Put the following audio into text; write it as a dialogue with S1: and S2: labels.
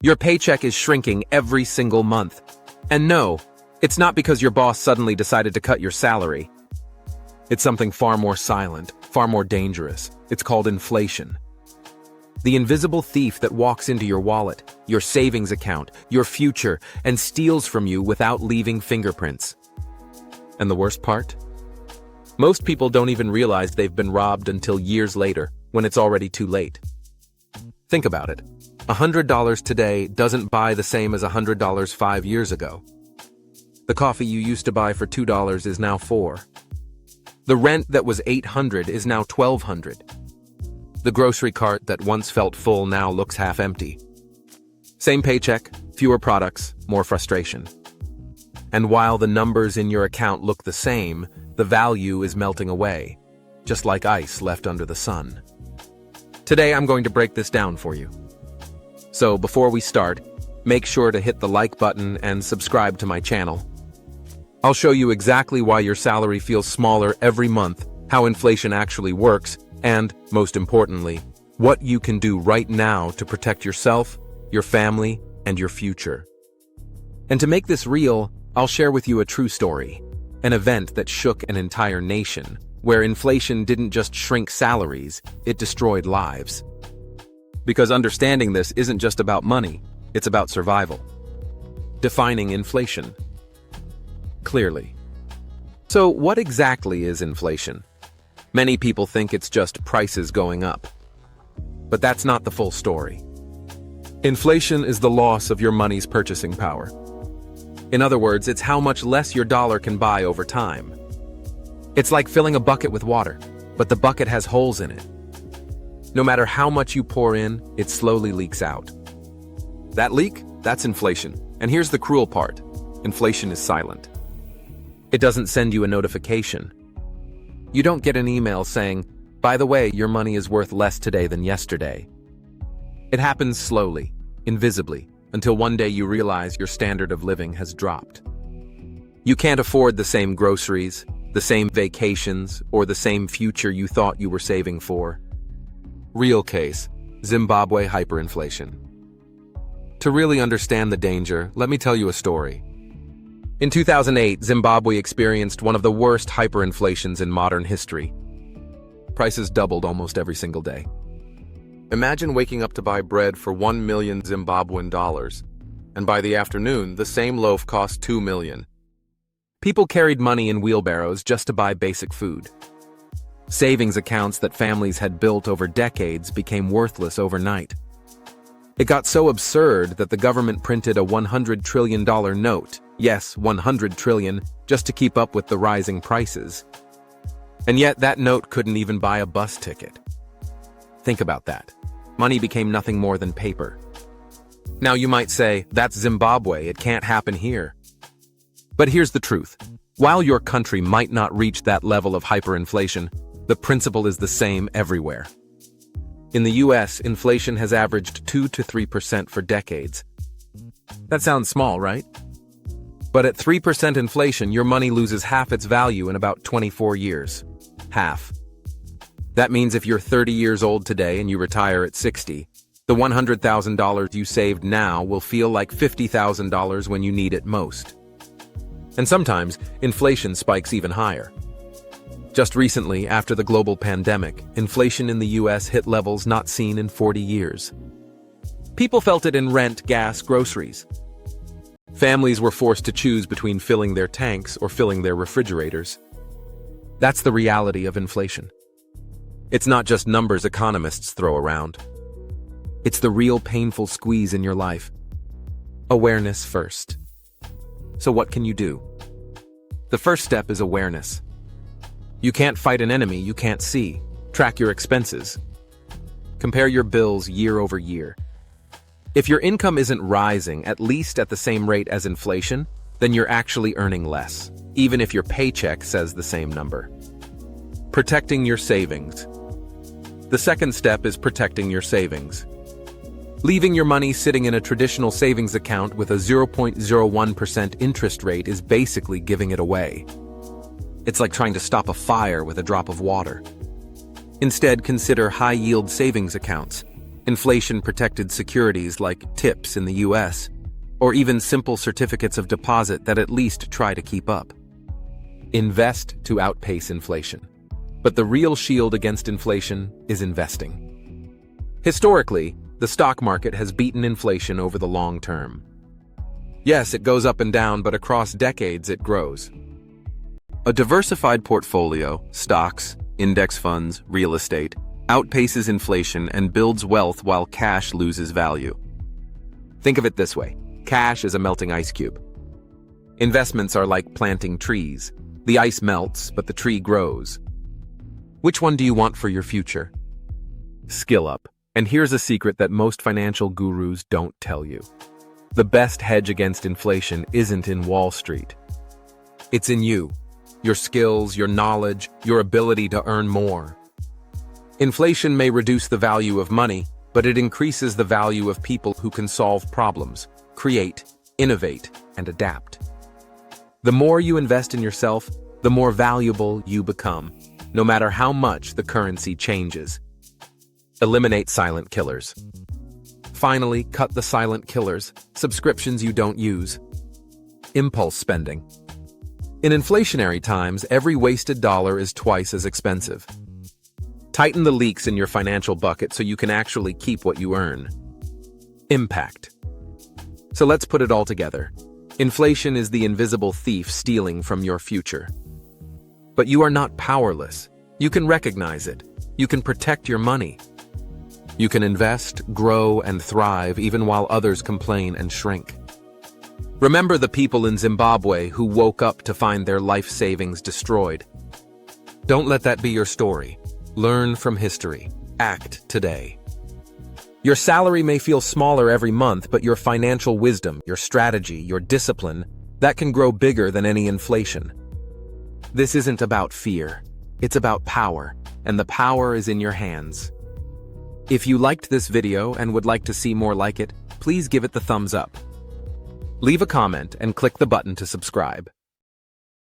S1: Your paycheck is shrinking every single month. And no, it's not because your boss suddenly decided to cut your salary. It's something far more silent, far more dangerous. It's called inflation. The invisible thief that walks into your wallet, your savings account, your future, and steals from you without leaving fingerprints. And the worst part? Most people don't even realize they've been robbed until years later, when it's already too late. Think about it. $100 today doesn't buy the same as $100 5 years ago. The coffee you used to buy for $2 is now $4. The rent that was $800 is now $1,200. The grocery cart that once felt full now looks half empty. Same paycheck, fewer products, more frustration. And while the numbers in your account look the same, the value is melting away, just like ice left under the sun. Today I'm going to break this down for you. So before we start, make sure to hit the like button and subscribe to my channel. I'll show you exactly why your salary feels smaller every month, how inflation actually works, and, most importantly, what you can do right now to protect yourself, your family, and your future. And to make this real, I'll share with you a true story, an event that shook an entire nation, where inflation didn't just shrink salaries, it destroyed lives. Because understanding this isn't just about money, it's about survival. Defining inflation clearly. So what exactly is inflation? Many people think it's just prices going up. But that's not the full story. Inflation is the loss of your money's purchasing power. In other words, it's how much less your dollar can buy over time. It's like filling a bucket with water, but the bucket has holes in it. No matter how much you pour in, it slowly leaks out. That leak, that's inflation. And here's the cruel part. Inflation is silent. It doesn't send you a notification. You don't get an email saying, by the way, your money is worth less today than yesterday. It happens slowly, invisibly, until one day you realize your standard of living has dropped. You can't afford the same groceries, the same vacations, or the same future you thought you were saving for. Real case, Zimbabwe hyperinflation. To really understand the danger, let me tell you a story. In 2008, Zimbabwe experienced one of the worst hyperinflations in modern history. Prices doubled almost every single day. Imagine waking up to buy bread for 1 million Zimbabwean dollars, and by the afternoon, the same loaf cost 2 million. People carried money in wheelbarrows just to buy basic food. Savings accounts that families had built over decades became worthless overnight. It got so absurd that the government printed a $100 trillion note, yes, 100 trillion, just to keep up with the rising prices. And yet that note couldn't even buy a bus ticket. Think about that. Money became nothing more than paper. Now you might say, that's Zimbabwe, it can't happen here. But here's the truth. While your country might not reach that level of hyperinflation, the principle is the same everywhere. In the US, inflation has averaged 2 to 3% for decades. That sounds small, right? But at 3% inflation, your money loses half its value in about 24 years. Half. That means if you're 30 years old today and you retire at 60, the $100,000 you saved now will feel like $50,000 when you need it most. And sometimes, inflation spikes even higher. Just recently, after the global pandemic, inflation in the US hit levels not seen in 40 years. People felt it in rent, gas, groceries. Families were forced to choose between filling their tanks or filling their refrigerators. That's the reality of inflation. It's not just numbers economists throw around. It's the real painful squeeze in your life. Awareness first. So what can you do? The first step is awareness. You can't fight an enemy you can't see. Track your expenses. Compare your bills year over year. If your income isn't rising at least at the same rate as inflation, then you're actually earning less, even if your paycheck says the same number. Protecting your savings. The second step is protecting your savings. Leaving your money sitting in a traditional savings account with a 0.01% interest rate is basically giving it away. It's like trying to stop a fire with a drop of water. Instead, consider high-yield savings accounts. inflation-protected securities like TIPS in the US, or even simple certificates of deposit that at least try to keep up. Invest to outpace inflation. But the real shield against inflation is investing. Historically, the stock market has beaten inflation over the long term. Yes, it goes up and down, but across decades it grows. A diversified portfolio, stocks, index funds, real estate, outpaces inflation and builds wealth while cash loses value. Think of it this way: cash is a melting ice cube. Investments are like planting trees. The ice melts, but the tree grows. Which one do you want for your future? Skill up. And here's a secret that most financial gurus don't tell you. The best hedge against inflation isn't in Wall Street. It's in you. Your skills, your knowledge, your ability to earn more. Inflation may reduce the value of money, but it increases the value of people who can solve problems, create, innovate, and adapt. The more you invest in yourself, the more valuable you become, no matter how much the currency changes. Eliminate silent killers. Finally, cut the silent killers, subscriptions you don't use. Impulse spending. In inflationary times, every wasted dollar is twice as expensive. Tighten the leaks in your financial bucket so you can actually keep what you earn. Impact. So let's put it all together. Inflation is the invisible thief stealing from your future. But you are not powerless. You can recognize it. You can protect your money. You can invest, grow, and thrive even while others complain and shrink. Remember the people in Zimbabwe who woke up to find their life savings destroyed. Don't let that be your story. Learn from history. Act today. Your salary may feel smaller every month, but your financial wisdom, your strategy, your discipline, that can grow bigger than any inflation. This isn't about fear. It's about power, and the power is in your hands. If you liked this video and would like to see more like it, please give it the thumbs up. Leave a comment and click the button to subscribe.